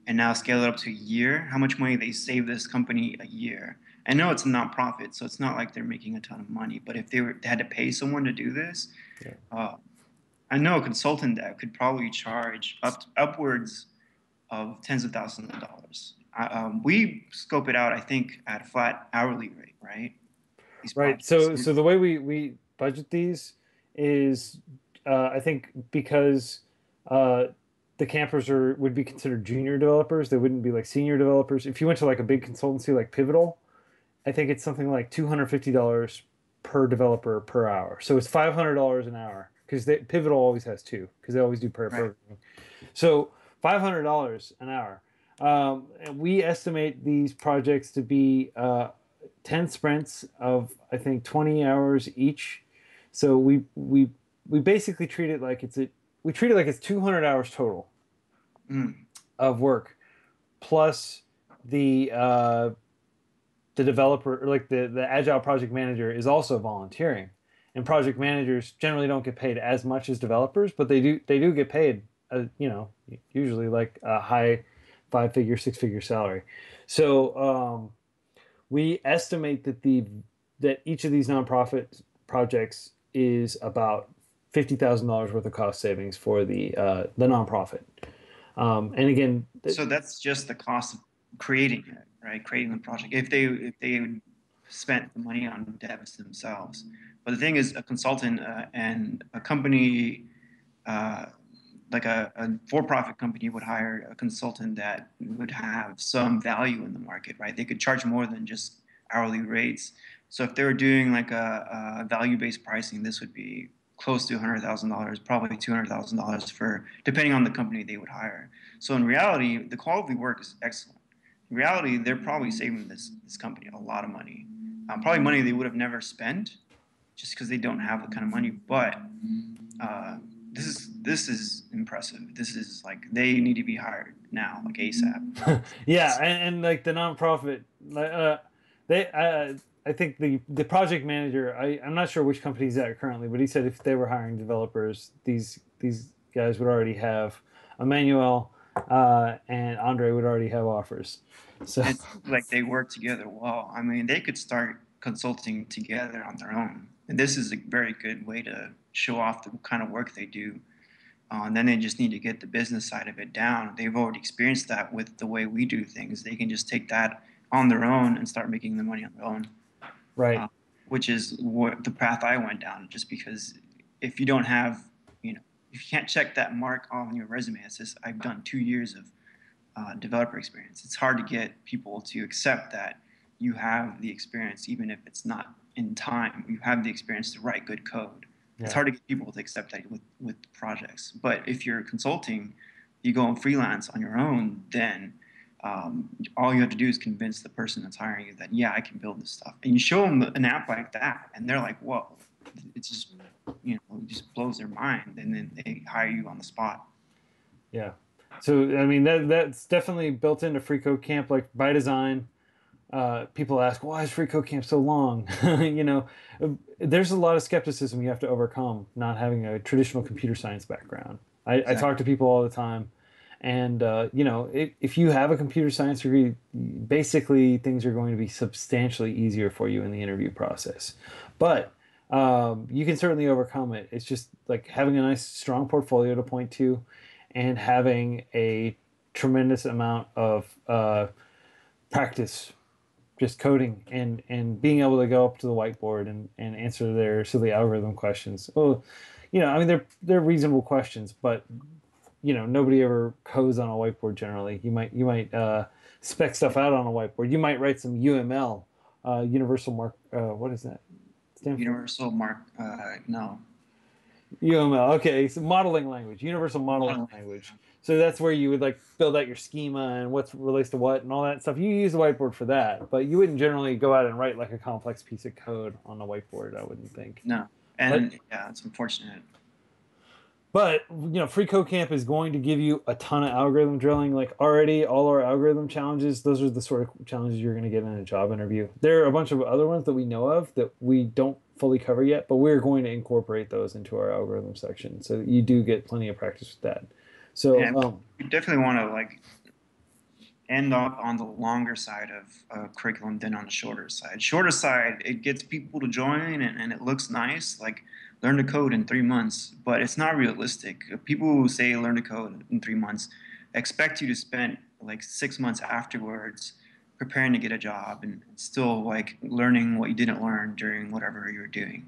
and now scale it up to a year. How much money they save this company a year? I know it's a nonprofit, so it's not like they're making a ton of money. But if they had to pay someone to do this, Yeah. uh, I know a consultant that could probably charge upwards of tens of thousands of dollars. We scope it out, I think, at a flat hourly rate, right? These Right. projects. So the way we budget these is, I think because uh, the campers would be considered junior developers, they wouldn't be like senior developers. If you went to like a big consultancy like Pivotal, I think it's something like $250 per developer per hour. So it's $500 an hour because Pivotal always has two because they always do pair Right. programming. So $500 an hour. And we estimate these projects to be 10 sprints of I think 20 hours each. So we basically treat it like we treat it like it's 200 hours total Mm. of work plus the developer or like the agile project manager is also volunteering, and project managers generally don't get paid as much as developers, but they do get paid usually like a high 5 figure 6 figure salary. So we estimate that each of these nonprofit projects is about $50,000 worth of cost savings for the nonprofit. And again, So that's just the cost of creating it, right? Creating the project. If they spent the money on devs themselves, but the thing is, a consultant and a company, uh, like a for-profit company, would hire a consultant that would have some value in the market, right? They could charge more than just hourly rates. So if they were doing like a value-based pricing, this would be close to $100,000, probably $200,000 for depending on the company they would hire. So in reality, the quality work is excellent. In reality, they're probably saving this company a lot of money, probably money they would have never spent just because they don't have the kind of money. But uh, this is impressive. This is like they need to be hired now, like ASAP. yeah, and like the nonprofit, they I think the project manager, I'm not sure which company he's at currently, but he said if they were hiring developers, these guys would already have Emmanuel and Andre would already have offers. So It's like they work together well. I mean, they could start consulting together on their own. And this is a very good way to show off the kind of work they do. And then they just need to get the business side of it down. They've already experienced that with the way we do things. They can just take that on their own and start making the money on their own. right. Which is what the path I went down. Just because if you don't have, if you can't check that mark on your resume that says I've done 2 years of developer experience, it's hard to get people to accept that you have the experience, even if it's not in time. You have the experience to write good code. It's hard to get people to accept that with projects. But if you're consulting, you go and freelance on your own, then all you have to do is convince the person that's hiring you that, yeah, I can build this stuff. And you show them an app like that, and they're like, whoa, it's just, it just blows their mind. And then they hire you on the spot. Yeah. So, I mean, that's definitely built into FreeCodeCamp, like by design. People ask, why is FreeCodeCamp so long? There's a lot of skepticism you have to overcome not having a traditional computer science background. I talk to people all the time. And, if you have a computer science degree, basically things are going to be substantially easier for you in the interview process. But you can certainly overcome it. It's just like having a nice, strong portfolio to point to and having a tremendous amount of practice just coding and being able to go up to the whiteboard and answer their silly algorithm questions. Well, I mean, they're reasonable questions, but nobody ever codes on a whiteboard generally. You might spec stuff out on a whiteboard. You might write some UML, universal mark. What is that? Universal mark. No. UML. Okay, so modeling language, universal modeling language. So that's where you would like build out your schema and what relates to what and all that stuff. You use the whiteboard for that, but you wouldn't generally go out and write like a complex piece of code on the whiteboard. I wouldn't think. No, and yeah, it's unfortunate. But FreeCodeCamp is going to give you a ton of algorithm drilling. Like already, all our algorithm challenges, those are the sort of challenges you're going to get in a job interview. There are a bunch of other ones that we know of that we don't fully cover yet, but we're going to incorporate those into our algorithm section, so you do get plenty of practice with that. So you definitely want to end up on the longer side of curriculum than on the shorter side. Shorter side, it gets people to join and it looks nice, like learn to code in 3 months, but it's not realistic. People who say learn to code in 3 months expect you to spend 6 months afterwards preparing to get a job and still learning what you didn't learn during whatever you were doing.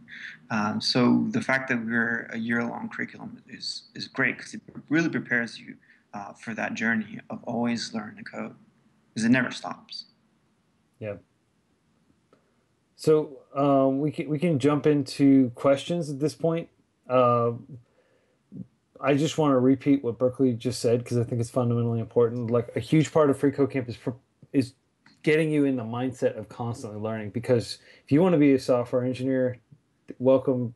So the fact that we're a year-long curriculum is great because it really prepares you for that journey of always learning to code, because it never stops. Yeah. So we can jump into questions at this point. I just want to repeat what Berkeley just said because I think it's fundamentally important. Like a huge part of FreeCodeCamp is getting you in the mindset of constantly learning, because if you want to be a software engineer, welcome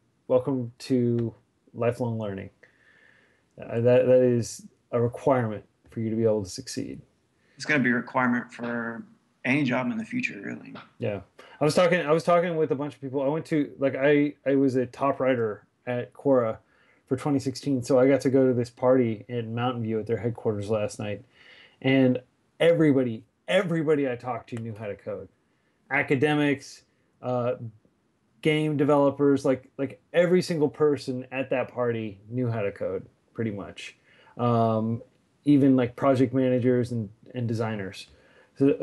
to lifelong learning. That is a requirement for you to be able to succeed. It's going to be a requirement for any job in the future, really. Yeah. I was talking with a bunch of people. I went to I was a top writer at Quora for 2016, so I got to go to this party in Mountain View at their headquarters last night, and everybody I talked to knew how to code. Academics, game developers, like every single person at that party knew how to code pretty much. Even like project managers and designers.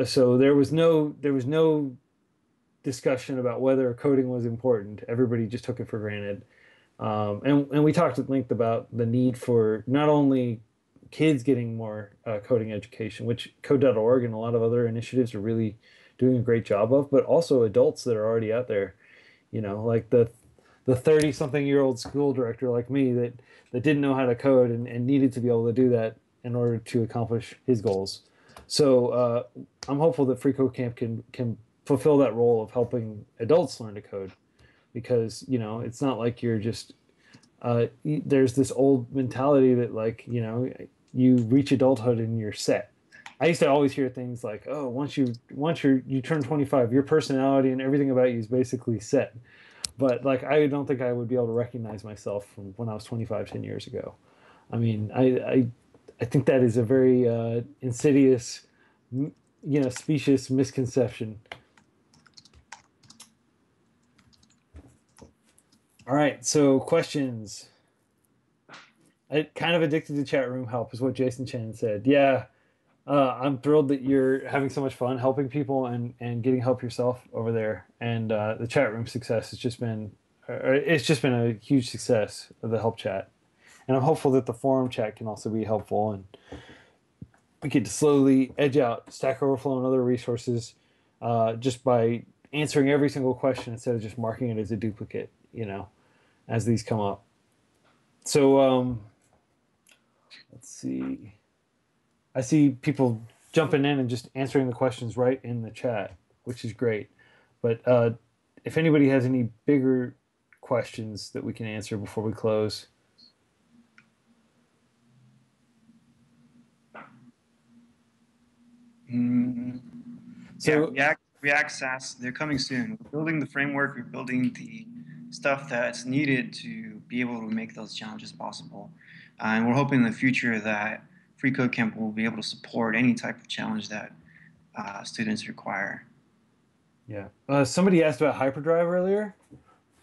So there was no discussion about whether coding was important. Everybody just took it for granted. And we talked at length about the need for not only kids getting more coding education, which Code.org and a lot of other initiatives are really doing a great job of, but also adults that are already out there, like the 30-something-year-old school director like me that didn't know how to code and needed to be able to do that in order to accomplish his goals. So I'm hopeful that FreeCodeCamp can fulfill that role of helping adults learn to code, because it's not like you're just there's this old mentality that you reach adulthood and you're set. I used to always hear things like, "Oh, you turn 25, your personality and everything about you is basically set." But like, I don't think I would be able to recognize myself from when I was 25, 10 years ago. I mean, I think that is a very insidious, specious misconception. All right, so questions. I kind of addicted to chat room help is what Jason Chen said. Yeah, I'm thrilled that you're having so much fun helping people and getting help yourself over there. And the chat room success has just been it's just been a huge success of the help chat. And I'm hopeful that the forum chat can also be helpful and we could slowly edge out Stack Overflow and other resources just by answering every single question instead of just marking it as a duplicate, as these come up. So let's see. I see people jumping in and just answering the questions right in the chat, which is great. But if anybody has any bigger questions that we can answer before we close. So React SaaS, they're coming soon. We're building the framework, we're building the stuff that's needed to be able to make those challenges possible. And we're hoping in the future that FreeCodeCamp will be able to support any type of challenge that students require. yeah, somebody asked about Hyperdrive earlier.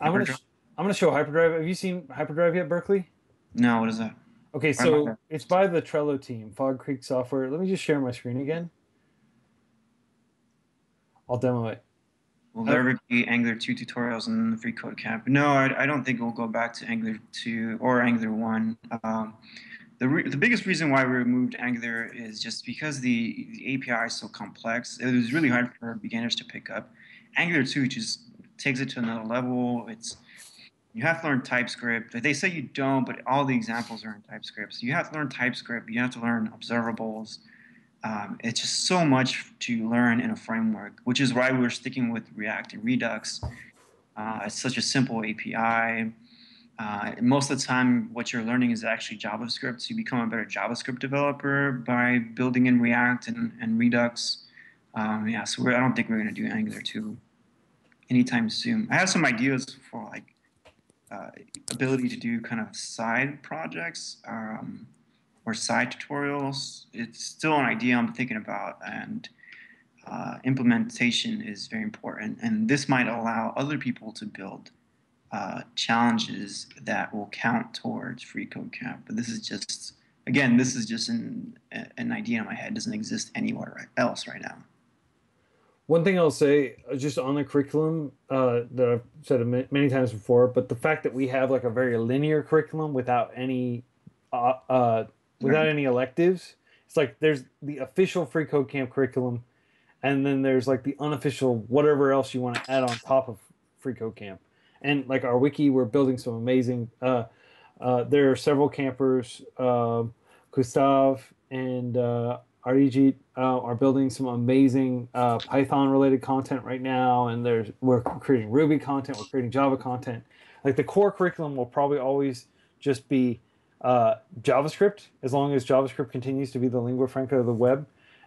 Hyperdrive? I'm gonna show Hyperdrive. Have you seen Hyperdrive yet, Berkeley? No, what is that? Okay, so it's by the Trello team, Fog Creek Software. Let me just share my screen again. I'll demo it. Will there ever be Angular 2 tutorials in the FreeCodeCamp? No, I don't think we'll go back to Angular 2 or Angular 1. The biggest reason why we removed Angular is just because the API is so complex. It was really hard for beginners to pick up. Angular 2 just takes it to another level. You have to learn TypeScript. They say you don't, but all the examples are in TypeScript. So you have to learn TypeScript. You have to learn observables. It's just so much to learn in a framework, which is why we're sticking with React and Redux. It's such a simple API. Most of the time, what you're learning is actually JavaScript. So you become a better JavaScript developer by building in React and Redux. So I don't think we're going to do Angular 2 anytime soon. I have some ideas for like ability to do kind of side projects or side tutorials. It's still an idea I'm thinking about, and implementation is very important. And this might allow other people to build challenges that will count towards FreeCodeCamp. But this is just, again, this is just an idea in my head. It doesn't exist anywhere else right now. One thing I'll say, just on the curriculum, that I've said many times before, but the fact that we have like a very linear curriculum without any electives. It's like there's the official FreeCodeCamp curriculum, and then there's like the unofficial whatever else you want to add on top of FreeCodeCamp. And like our wiki, we're building some amazing. There are several campers, Gustav and Arijit are building some amazing Python-related content right now, and we're creating Ruby content, we're creating Java content. Like the core curriculum will probably always just be JavaScript, as long as JavaScript continues to be the lingua franca of the web,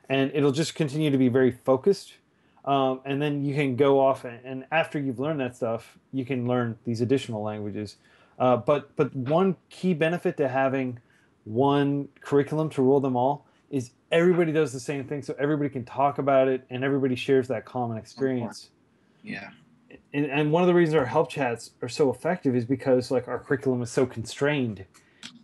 and it'll just continue to be very focused. And then you can go off, and after you've learned that stuff, you can learn these additional languages. But one key benefit to having one curriculum to rule them all is everybody does the same thing, so everybody can talk about it, and everybody shares that common experience. Yeah. And one of the reasons our help chats are so effective is because like our curriculum is so constrained,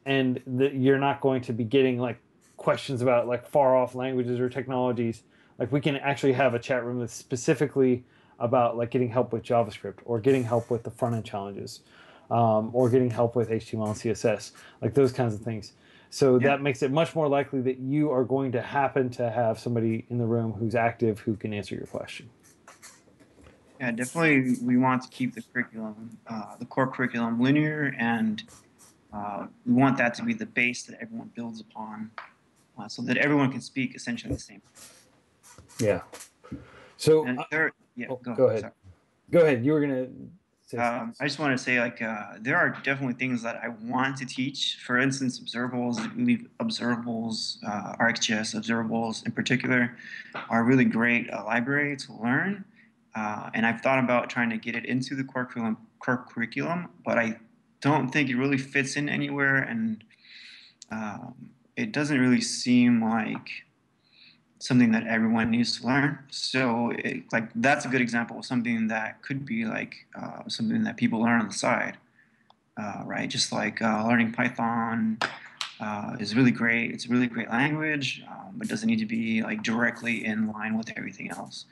and you're not going to be getting like questions about like far off languages or technologies. Like we can actually have a chat room that's specifically about like getting help with JavaScript or getting help with the front end challenges, or getting help with HTML and CSS, like those kinds of things. So that makes it much more likely that you are going to happen to have somebody in the room who's active who can answer your question. Yeah, definitely. We want to keep the curriculum, the core curriculum, linear, and we want that to be the base that everyone builds upon, so that everyone can speak essentially the same. Yeah. So go ahead. Sorry. Go ahead. You were gonna I just want to say, like, there are definitely things that I want to teach. For instance, observables, RxJS observables in particular, are a really great library to learn. And I've thought about trying to get it into the core curriculum, but I don't think it really fits in anywhere, and it doesn't really seem like something that everyone needs to learn. So, like, that's a good example of something that could be like something that people learn on the side, right? Just like learning Python is really great. It's a really great language, but doesn't need to be like directly in line with everything else.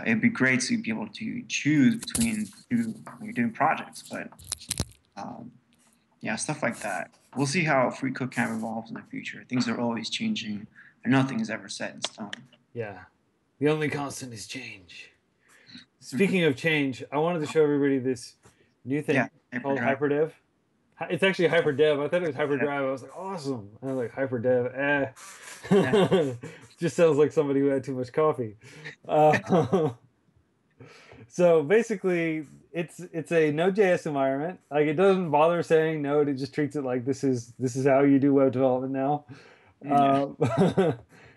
It'd be great to be able to choose between two when you're doing projects, but um, yeah, stuff like that. We'll see how free code camp evolves in the future. Things are always changing, and nothing is ever set in stone. Yeah. The only constant is change. Speaking of change, I wanted to show everybody this new thing Yeah, called hyperdrive. HyperDev. It's actually HyperDev. I thought it was HyperDrive. I was like, awesome. And I was like, HyperDev. Just sounds like somebody who had too much coffee. Uh, so basically, it's a Node.js environment. Like it doesn't bother saying Node. It just treats it like this is how you do web development now. Yeah.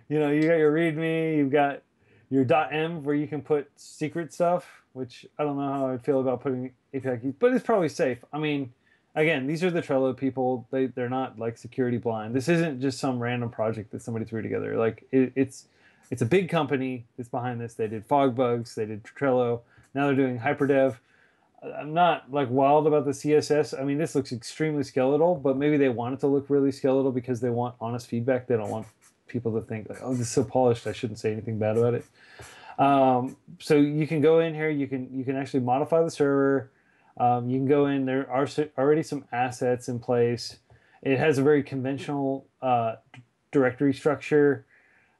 You got your README. You've got your .env where you can put secret stuff, which I don't know how I'd feel about putting API keys, but it's probably safe. I mean, again, these are the Trello people. They're not like security blind. This isn't just some random project that somebody threw together. Like it's a big company that's behind this. They did Fogbugs. They did Trello. Now they're doing HyperDev. I'm not like wild about the CSS. I mean, this looks extremely skeletal, but maybe they want it to look really skeletal because they want honest feedback. They don't want people to think like, oh, this is so polished, I shouldn't say anything bad about it. So you can go in here. You can actually modify the server. You can go in. There are already some assets in place. It has a very conventional directory structure.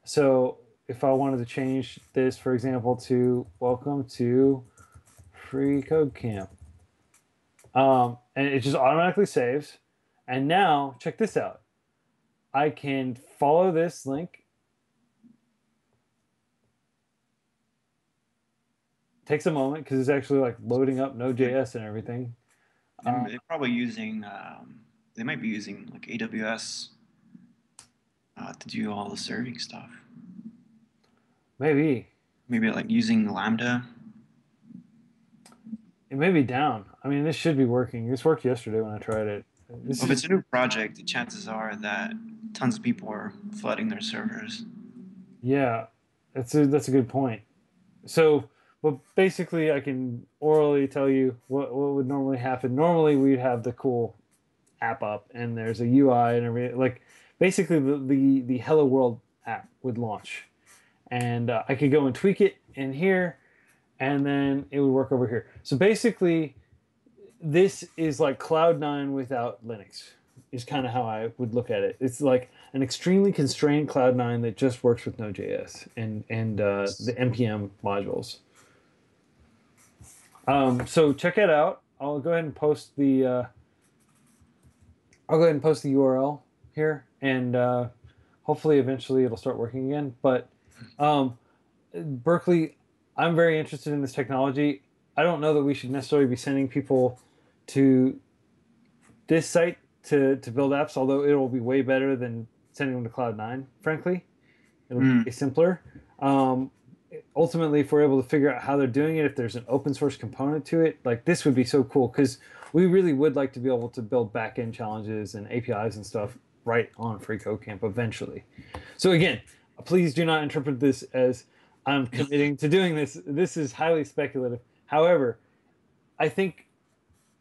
So if I wanted to change this, for example, to welcome to free code camp. And it just automatically saves. And now, check this out. I can follow this link. Takes a moment because it's actually like loading up Node.js and everything. They're probably using, they might be using like AWS to do all the serving stuff. Maybe. Maybe like using Lambda. It may be down. I mean, this should be working. This worked yesterday when I tried it. If it's a new project, the chances are that tons of people are flooding their servers. Yeah, that's a good point. So, but basically, I can orally tell you what would normally happen. Normally, we'd have the cool app up, and there's a UI and everything. Like, basically, the Hello World app would launch, and I could go and tweak it in here, and then it would work over here. So basically, this is like Cloud9 without Linux. Is kind of how I would look at it. It's like an extremely constrained Cloud9 that just works with Node.js and the npm modules. So check it out. I'll go ahead and post the URL here, and hopefully eventually it'll start working again. But Berkeley, I'm very interested in this technology. I don't know that we should necessarily be sending people to this site to build apps, although it will be way better than sending them to Cloud9, frankly. It'll be simpler. Ultimately, if we're able to figure out how they're doing it, if there's an open source component to it, like this would be so cool because we really would like to be able to build back-end challenges and APIs and stuff right on freeCodeCamp eventually. So again, please do not interpret this as I'm committing to doing this. This is highly speculative. However, I think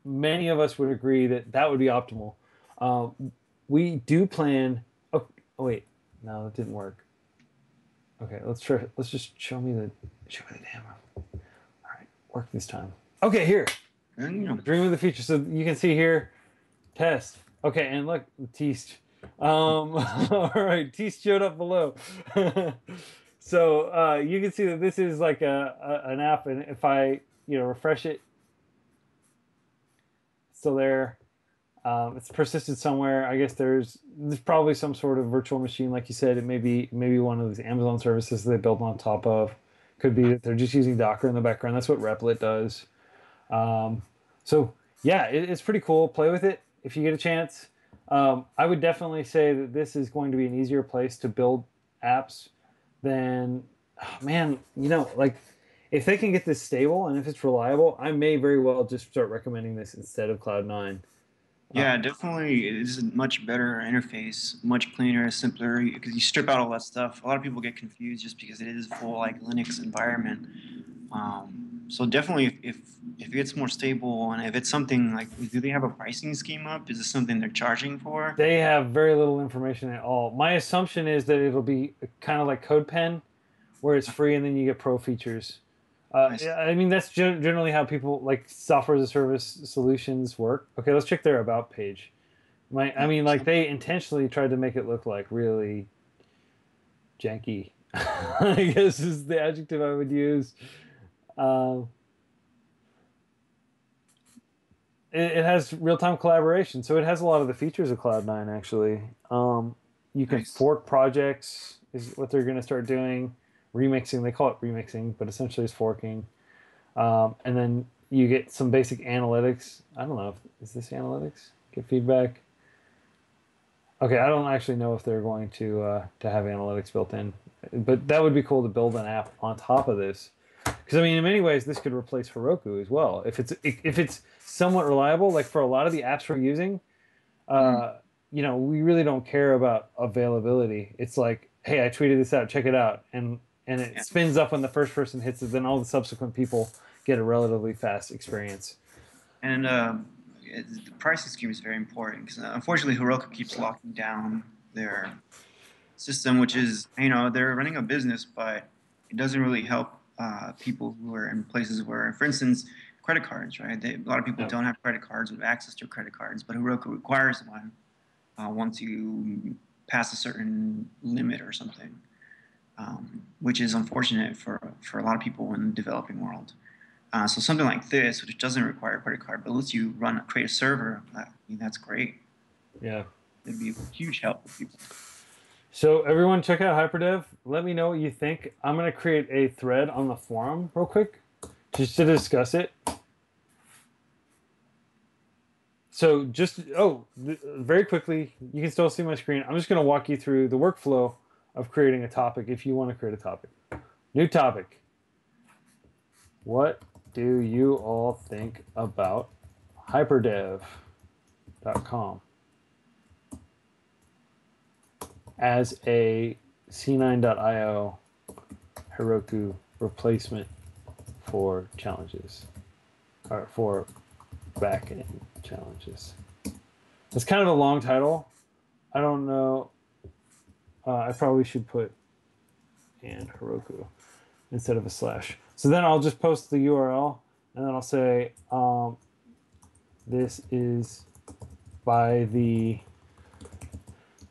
many of us would agree that that would be optimal. We do plan. Oh wait, no, that didn't work. Okay, let's try. Let's just show me the demo. All right, work this time. Okay, here. Dream of the future. So you can see here, test. Okay, and look, Teast. All right, Teast showed up below. So you can see that this is like an app, and if I refresh it, it's still there. It's persisted somewhere. I guess there's probably some sort of virtual machine, like you said. It may be one of these Amazon services they built on top of. Could be that they're just using Docker in the background. That's what Replit does. So yeah, it's pretty cool. Play with it if you get a chance. I would definitely say that this is going to be an easier place to build apps than, oh, man, like if they can get this stable and if it's reliable, I may very well just start recommending this instead of Cloud9. Yeah, definitely. It is a much better interface, much cleaner, simpler. Because you strip out all that stuff. A lot of people get confused just because it is a full like Linux environment. So definitely, if it gets more stable and if it's something like, do they have a pricing scheme up? Is this something they're charging for? They have very little information at all. My assumption is that it'll be kind of like CodePen, where it's free and then you get pro features. I see. Yeah, I mean, that's generally how people like software as a service solutions work. Okay, let's check their about page. I mean, like they intentionally tried to make it look like really janky. I guess is the adjective I would use. Um, it has real-time collaboration, so it has a lot of the features of Cloud9 actually. You can Nice. fork projects is what they're going to start doing. Remixing, they call it remixing, but essentially it's forking. And then you get some basic analytics. I don't know if is this analytics? Get feedback. Okay, I don't actually know if they're going to have analytics built in, but that would be cool to build an app on top of this. Because I mean, in many ways, this could replace Heroku as well. If it's somewhat reliable, like for a lot of the apps we're using, Mm. we really don't care about availability. It's like, hey, I tweeted this out, check it out, and it Yeah. spins up when the first person hits it. Then all the subsequent people get a relatively fast experience. And the pricing scheme is very important because unfortunately Heroku keeps locking down their system, which is they're running a business, but it doesn't really help people who are in places where, for instance, credit cards, right? A lot of people Yeah. don't have credit cards with access to credit cards, but Heroku requires one once you pass a certain limit or something, which is unfortunate for a lot of people in the developing world. So something like this, which doesn't require a credit card, but lets you create a server, I mean, that's great. Yeah. It'd be a huge help for people. So everyone, check out Hyperdev. Let me know what you think. I'm gonna create a thread on the forum real quick, just to discuss it. So very quickly, you can still see my screen. I'm just gonna walk you through the workflow of creating a topic if you want to create a topic. New topic. What do you all think about hyperdev.com as a C9.io Heroku replacement for challenges or for backend challenges? It's kind of a long title. I don't know. I probably should put and Heroku instead of a slash. So then I'll just post the URL and then I'll say this is by the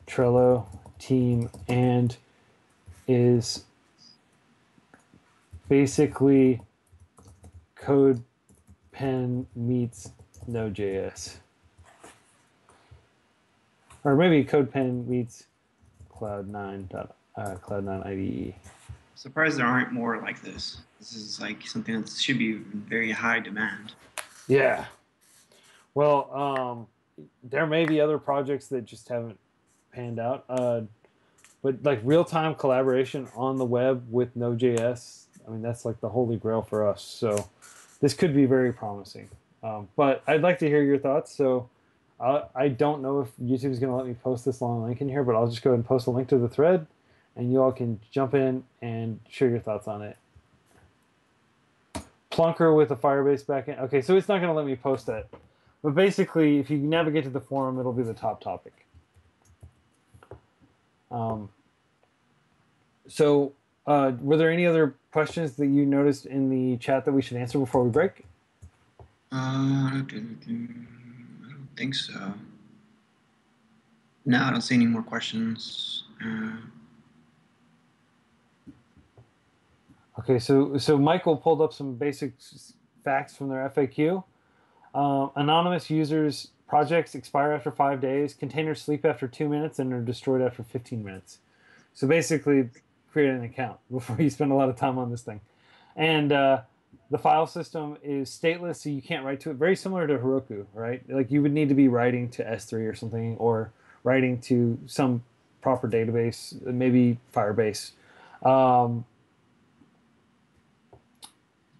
Trello team and is basically CodePen meets Node.js. Or maybe CodePen meets Cloud9 IDE. Surprised there aren't more like this. This is like something that should be in very high demand. Yeah. Well, there may be other projects that just haven't panned out. But like real-time collaboration on the web with Node.js, I mean, that's like the holy grail for us. So this could be very promising. But I'd like to hear your thoughts. So I don't know if YouTube is going to let me post this long link in here, but I'll just go ahead and post a link to the thread, and you all can jump in and share your thoughts on it. Plunker with a Firebase backend. Okay, so it's not going to let me post that. But basically, if you navigate to the forum, it'll be the top topic. Were there any other questions that you noticed in the chat that we should answer before we break? I don't think so. No, I don't see any more questions. Okay, so Michael pulled up some basic facts from their FAQ. Anonymous users' projects expire after 5 days. Containers sleep after 2 minutes and are destroyed after 15 minutes. So basically, create an account before you spend a lot of time on this thing. And The file system is stateless, so you can't write to it. Very similar to Heroku, right? Like you would need to be writing to S3 or something, or writing to some proper database, maybe Firebase. Um,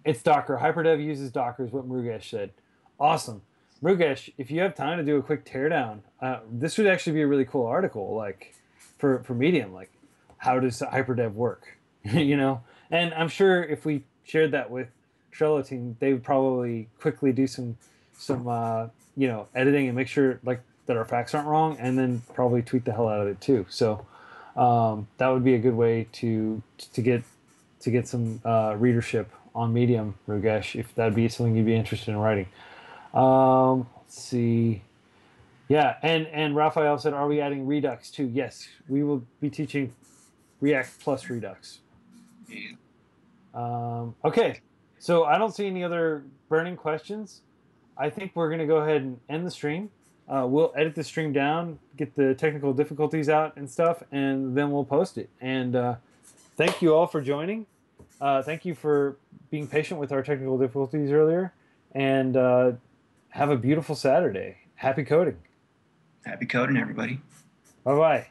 it's Docker. Hyperdev uses Docker, is what Murugesh said. Awesome. Murugesh, if you have time to do a quick teardown, this would actually be a really cool article, like for Medium, like how does Hyperdev work? You know, and I'm sure if we shared that with Trello team, they would probably quickly do some editing and make sure like that our facts aren't wrong, and then probably tweak the hell out of it too. So that would be a good way to get some readership on Medium, Rugesh, if that'd be something you'd be interested in writing. Let's see. Yeah, and Raphael said, are we adding Redux too? Yes, we will be teaching React plus Redux. Yeah. Okay, so I don't see any other burning questions. I think we're going to go ahead and end the stream. We'll edit the stream down, get the technical difficulties out and stuff, and then we'll post it. And thank you all for joining. Thank you for being patient with our technical difficulties earlier. And have a beautiful Saturday. Happy coding. Happy coding, everybody. Bye-bye.